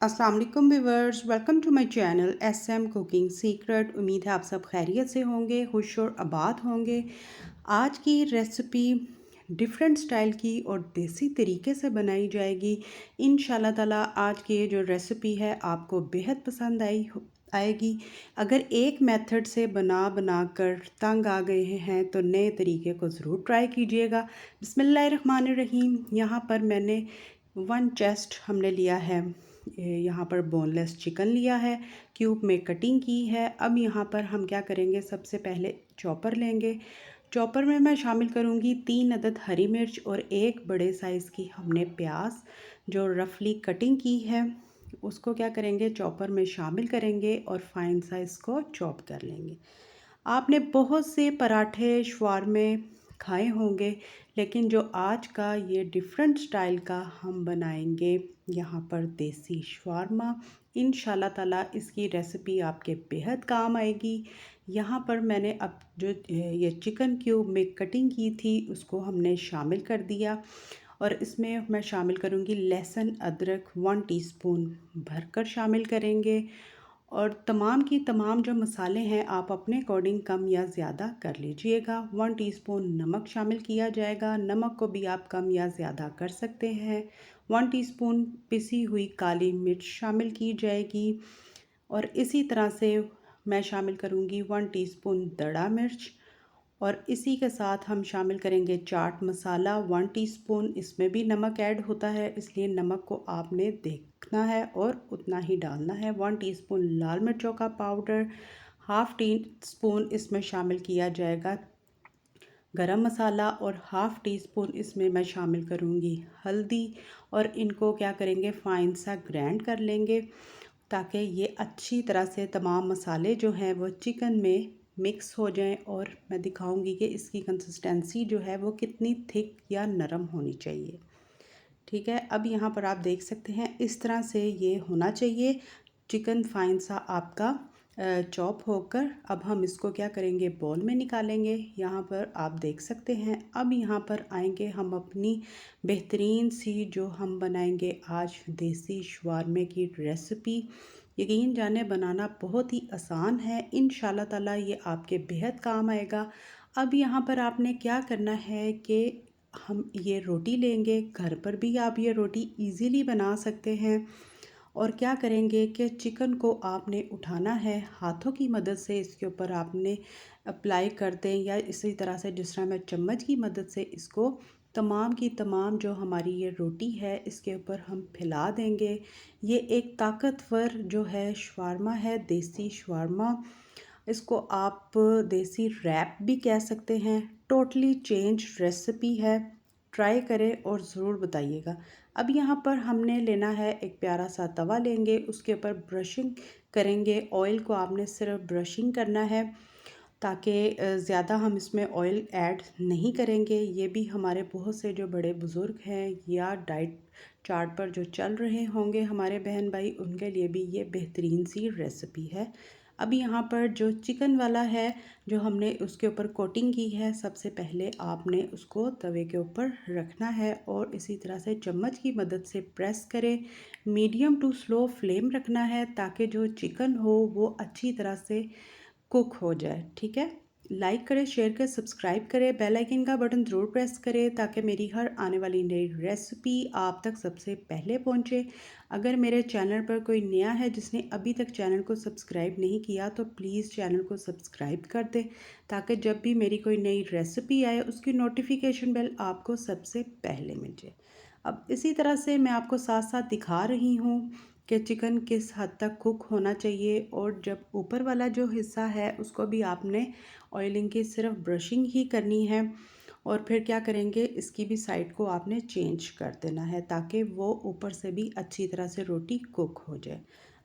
अस्सलाम वालेकुम viewers, welcome to my channel SM cooking secret. उम्मीद है आप सब खैरियत से होंगे, खुश और आबाद होंगे। आज की रेसिपी डिफरेंट स्टाइल की और देसी तरीके से बनाई जाएगी। इंशाल्लाह ताला आज की ये जो रेसिपी है आपको बेहद पसंद आएगी। अगर एक मेथड से बना कर तंग आ गए हैं तो नए तरीके को ज़रूर ट्राई कीजिएगा। बिस्मिल्लाहिर्रहमानिर्रहीम। यहाँ पर मैंने 1 चेस्ट हमने लिया है, यहाँ पर बोनलेस चिकन लिया है, क्यूब में कटिंग की है। अब यहाँ पर हम क्या करेंगे, सबसे पहले चॉपर लेंगे। चॉपर में मैं शामिल करूँगी 3 अदद हरी मिर्च और एक बड़े साइज़ की हमने प्याज जो रफली कटिंग की है, उसको क्या करेंगे चॉपर में शामिल करेंगे और फाइन साइज़ को चॉप कर लेंगे। आपने बहुत से पराठे शवारमे खाए होंगे, लेकिन जो आज का ये डिफरेंट स्टाइल का हम बनाएंगे यहाँ पर देसी शवारमा। इंशाल्लाह ताला इसकी रेसिपी आपके बेहद काम आएगी। यहाँ पर मैंने अब जो ये चिकन क्यूब में कटिंग की थी उसको हमने शामिल कर दिया और इसमें मैं शामिल करूँगी लहसुन अदरक 1 टीस्पून भरकर शामिल करेंगे। और तमाम की तमाम जो मसाले हैं आप अपने अकॉर्डिंग कम या ज़्यादा कर लीजिएगा। 1 टीस्पून नमक शामिल किया जाएगा, नमक को भी आप कम या ज़्यादा कर सकते हैं। 1 टीस्पून पिसी हुई काली मिर्च शामिल की जाएगी और इसी तरह से मैं शामिल करूँगी 1 टीस्पून दड़ा मिर्च। और इसी के साथ हम शामिल करेंगे चाट मसाला 1 टीस्पून। इसमें भी नमक ऐड होता है, इसलिए नमक को आपने देखना है और उतना ही डालना है। 1 टीस्पून लाल मिर्चों का पाउडर, हाफ़ टी स्पून इसमें शामिल किया जाएगा गरम मसाला और हाफ़ टी स्पून इसमें मैं शामिल करूँगी हल्दी। और इनको क्या करेंगे फ़ाइन सा ग्राइंड कर लेंगे ताकि ये अच्छी तरह से तमाम मसाले जो हैं वो चिकन में मिक्स हो जाएं। और मैं दिखाऊंगी कि इसकी कंसिस्टेंसी जो है वो कितनी थिक या नरम होनी चाहिए। ठीक है, अब यहाँ पर आप देख सकते हैं इस तरह से ये होना चाहिए चिकन फाइन सा आपका चॉप होकर। अब हम इसको क्या करेंगे बॉल में निकालेंगे। यहाँ पर आप देख सकते हैं। अब यहाँ पर आएंगे हम अपनी बेहतरीन सी जो हम बनाएंगे आज देसी शवारमे की रेसिपी। यकीन जाने बनाना बहुत ही आसान है, इंशाल्लाह ताला ये आपके बेहद काम आएगा। अब यहाँ पर आपने क्या करना है कि हम ये रोटी लेंगे, घर पर भी आप ये रोटी इजीली बना सकते हैं। और क्या करेंगे कि चिकन को आपने उठाना है हाथों की मदद से, इसके ऊपर आपने अप्लाई कर दें या इसी तरह से जिस तरह मैं चम्मच की मदद से इसको तमाम की तमाम जो हमारी ये रोटी है इसके ऊपर हम फैला देंगे। ये एक ताकतवर जो है शवारमा है, देसी शवारमा। इसको आप देसी रैप भी कह सकते हैं। टोटली चेंज रेसिपी है, ट्राई करें और ज़रूर बताइएगा। अब यहाँ पर हमने लेना है एक प्यारा सा तवा लेंगे, उसके ऊपर ब्रशिंग करेंगे। ऑयल को आपने सिर्फ ब्रशिंग करना है ताकि ज़्यादा हम इसमें ऑयल ऐड नहीं करेंगे। ये भी हमारे बहुत से जो बड़े बुज़ुर्ग हैं या डाइट चार्ट पर जो चल रहे होंगे हमारे बहन भाई, उनके लिए भी ये बेहतरीन सी रेसिपी है। अब यहाँ पर जो चिकन वाला है जो हमने उसके ऊपर कोटिंग की है, सबसे पहले आपने उसको तवे के ऊपर रखना है और इसी तरह से चम्मच की मदद से प्रेस करें। मीडियम टू स्लो फ्लेम रखना है ताकि जो चिकन हो वो अच्छी तरह से कुक हो जाए। ठीक है, लाइक करें, शेयर करें, सब्सक्राइब करें, बेल आइकन का बटन ज़रूर प्रेस करें ताकि मेरी हर आने वाली नई रेसिपी आप तक सबसे पहले पहुंचे। अगर मेरे चैनल पर कोई नया है जिसने अभी तक चैनल को सब्सक्राइब नहीं किया तो प्लीज़ चैनल को सब्सक्राइब कर दें ताकि जब भी मेरी कोई नई रेसिपी आए उसकी नोटिफिकेशन बेल आपको सबसे पहले मिल जाए। अब इसी तरह से मैं आपको साथ साथ दिखा रही हूँ कि चिकन किस हद तक कुक होना चाहिए। और जब ऊपर वाला जो हिस्सा है उसको भी आपने ऑयलिंग की सिर्फ ब्रशिंग ही करनी है और फिर क्या करेंगे इसकी भी साइड को आपने चेंज कर देना है ताकि वो ऊपर से भी अच्छी तरह से रोटी कुक हो जाए।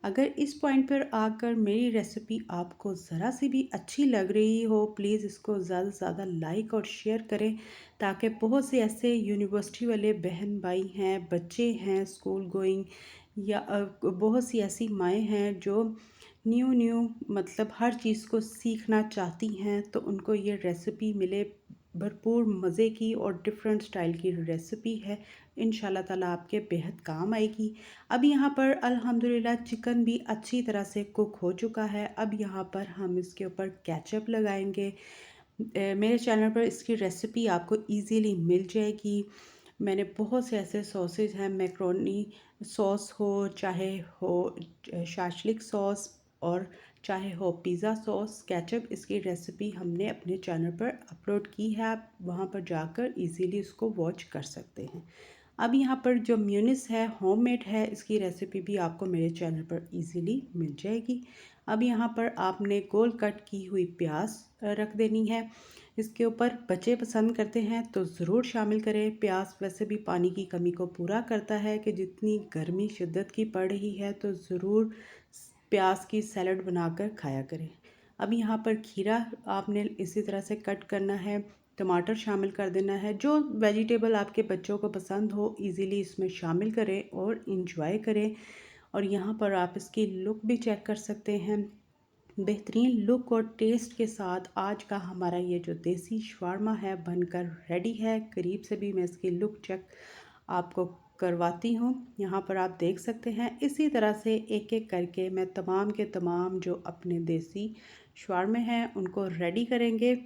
अगर इस पॉइंट पर आकर मेरी रेसिपी आपको ज़रा सी भी अच्छी लग रही हो प्लीज़ इसको ज़्यादा से ज़्यादा लाइक और शेयर करें ताकि बहुत से ऐसे यूनिवर्सिटी वाले बहन भाई हैं, बच्चे हैं स्कूल गोइंग, या बहुत सी ऐसी माएँ हैं जो न्यू मतलब हर चीज़ को सीखना चाहती हैं तो उनको ये रेसिपी मिले भरपूर मज़े की और डिफरेंट स्टाइल की रेसिपी है। इंशाल्लाह ताला आपके बेहद काम आएगी। अब यहाँ पर अल्हम्दुलिल्लाह चिकन भी अच्छी तरह से कुक हो चुका है। अब यहाँ पर हम इसके ऊपर केचप लगाएंगे। मेरे चैनल पर इसकी रेसिपी आपको इजीली मिल जाएगी। मैंने बहुत से ऐसे सॉसेज हैं, मैक्रोनी सॉस हो, चाहे हो शाशलिक सॉस, और चाहे हो पिज़्ज़ा सॉस, केचप, इसकी रेसिपी हमने अपने चैनल पर अपलोड की है। आप वहाँ पर जाकर इजीली उसको वॉच कर सकते हैं। अब यहाँ पर जो म्यूनिस है होममेड है, इसकी रेसिपी भी आपको मेरे चैनल पर इजीली मिल जाएगी। अब यहाँ पर आपने गोल कट की हुई प्याज रख देनी है। इसके ऊपर बच्चे पसंद करते हैं तो ज़रूर शामिल करें। प्याज वैसे भी पानी की कमी को पूरा करता है कि जितनी गर्मी शिद्दत की पड़ रही है तो ज़रूर प्याज की सैलड बनाकर खाया करें। अब यहाँ पर खीरा आपने इसी तरह से कट करना है। टमाटर शामिल कर देना है। जो वेजिटेबल आपके बच्चों को पसंद हो इजीली इसमें शामिल करें और इंजॉय करें। और यहाँ पर आप इसकी लुक भी चेक कर सकते हैं। बेहतरीन लुक और टेस्ट के साथ आज का हमारा ये जो देसी शवारमा है बनकर रेडी है। करीब से भी मैं इसकी लुक चेक आपको करवाती हूँ। यहाँ पर आप देख सकते हैं। इसी तरह से एक एक करके मैं तमाम के तमाम जो अपने देसी शवारमे हैं उनको रेडी करेंगे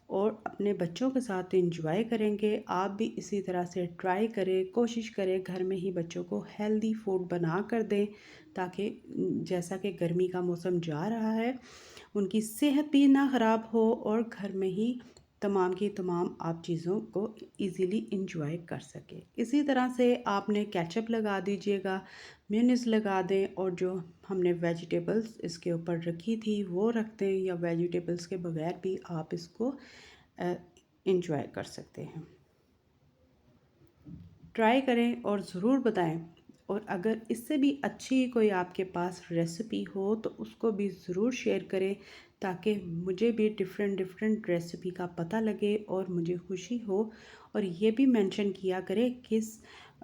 और अपने बच्चों के साथ इंजॉय करेंगे। आप भी इसी तरह से ट्राई करें, कोशिश करें घर में ही बच्चों को हेल्दी फूड बना कर दें, ताकि जैसा कि गर्मी का मौसम जा रहा है उनकी सेहत भी ना ख़राब हो और घर में ही तमाम की तमाम आप चीज़ों को इजीली इंजॉय कर सकें। इसी तरह से आपने केचप लगा दीजिएगा, मेयोनीज़ लगा दें, और जो हमने वेजिटेबल्स इसके ऊपर रखी थी वो रख दें, या वेजिटेबल्स के बगैर भी आप इसको इंजॉय कर सकते हैं। ट्राई करें और ज़रूर बताएं। और अगर इससे भी अच्छी कोई आपके पास रेसिपी हो तो उसको भी ज़रूर शेयर करें, ताकि मुझे भी डिफरेंट रेसिपी का पता लगे और मुझे खुशी हो। और ये भी मेंशन किया करें किस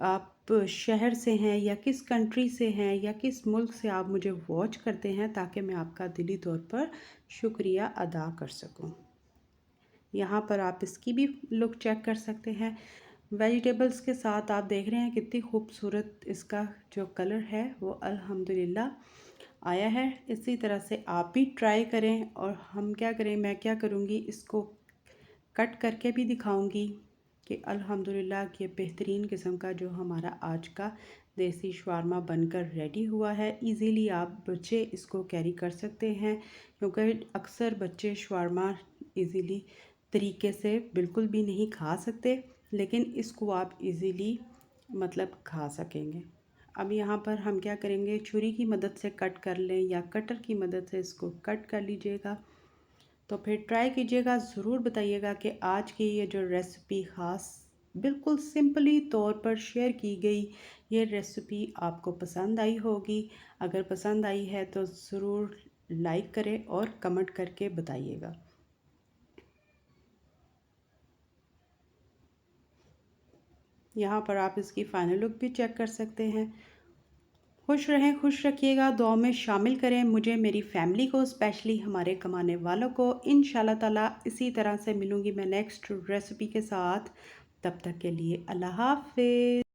आप शहर से हैं या किस कंट्री से हैं या किस मुल्क से आप मुझे वॉच करते हैं, ताकि मैं आपका दिली तौर पर शुक्रिया अदा कर सकूं। यहाँ पर आप इसकी भी लुक चेक कर सकते हैं। वेजिटेबल्स के साथ आप देख रहे हैं कितनी खूबसूरत इसका जो कलर है वो अल्हम्दुलिल्लाह आया है। इसी तरह से आप भी ट्राई करें। और हम क्या करें, मैं क्या करूँगी, इसको कट करके भी दिखाऊंगी कि अल्हम्दुलिल्लाह ये बेहतरीन किस्म का जो हमारा आज का देसी शवारमा बनकर रेडी हुआ है। इजीली आप बच्चे इसको कैरी कर सकते हैं, क्योंकि अक्सर बच्चे शवारमा इजीली तरीके से बिल्कुल भी नहीं खा सकते, लेकिन इसको आप इजीली मतलब खा सकेंगे। अब यहाँ पर हम क्या करेंगे, छुरी की मदद से कट कर लें या कटर की मदद से इसको कट कर लीजिएगा। तो फिर ट्राई कीजिएगा, ज़रूर बताइएगा कि आज की ये जो रेसिपी ख़ास बिल्कुल सिंपली तौर पर शेयर की गई ये रेसिपी आपको पसंद आई होगी। अगर पसंद आई है तो ज़रूर लाइक करें और कमेंट करके बताइएगा। यहाँ पर आप इसकी फ़ाइनल लुक भी चेक कर सकते हैं। खुश रहें, खुश रखिएगा, दुआओं में शामिल करें मुझे, मेरी फैमिली को, स्पेशली हमारे कमाने वालों को। इंशाल्लाह ताला इसी तरह से मिलूँगी मैं नेक्स्ट रेसिपी के साथ। तब तक के लिए अल्लाह हाफ़िज़।